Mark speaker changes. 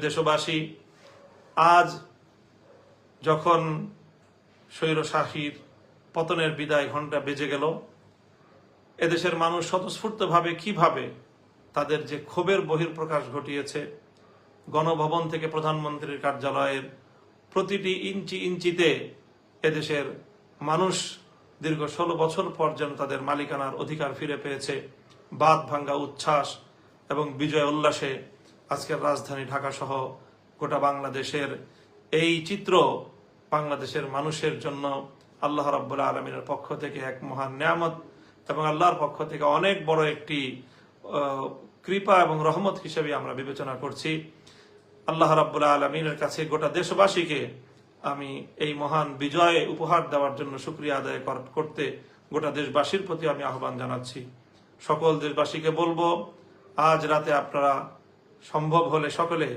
Speaker 1: দেশবাসী, আজ যখন স্বৈরশাসীর পতনের বিদায় ঘণ্টা বেজে গেল, এদেশের মানুষ স্বতঃস্ফূর্তভাবে কিভাবে তাদের যে ক্ষোভের বহিঃপ্রকাশ ঘটিয়েছে, গণভবন থেকে প্রধানমন্ত্রীর কার্যালয়ের প্রতিটি ইঞ্চি ইঞ্চিতে এদেশের মানুষ দীর্ঘ 16 বছর পর যেন তাদের মালিকানার অধিকার ফিরে পেয়েছে, বাঁধ ভাঙ্গা উচ্ছ্বাস এবং বিজয় উল্লাসে আজকের রাজধানী ঢাকা সহ গোটা বাংলাদেশের এই চিত্র বাংলাদেশের মানুষের জন্য আল্লাহ রাব্বুল আলামিনের পক্ষ থেকে এক মহান নিয়ামত এবং আল্লাহর পক্ষ থেকে অনেক বড় একটি কৃপা এবং রহমত হিসেবে আমরা বিবেচনা করছি। আল্লাহ রাব্বুল আলামিনের কাছে গোটা দেশবাসীকে আমি এই মহান বিজয় উপহার দেওয়ার জন্য শুকরিয়া আদায় করতে গোটা দেশবাসীর প্রতি আমি আহ্বান জানাচ্ছি। সকল দেশবাসীকে বলবো, আজ রাতে আপনারা সম্ভব হলে সকলে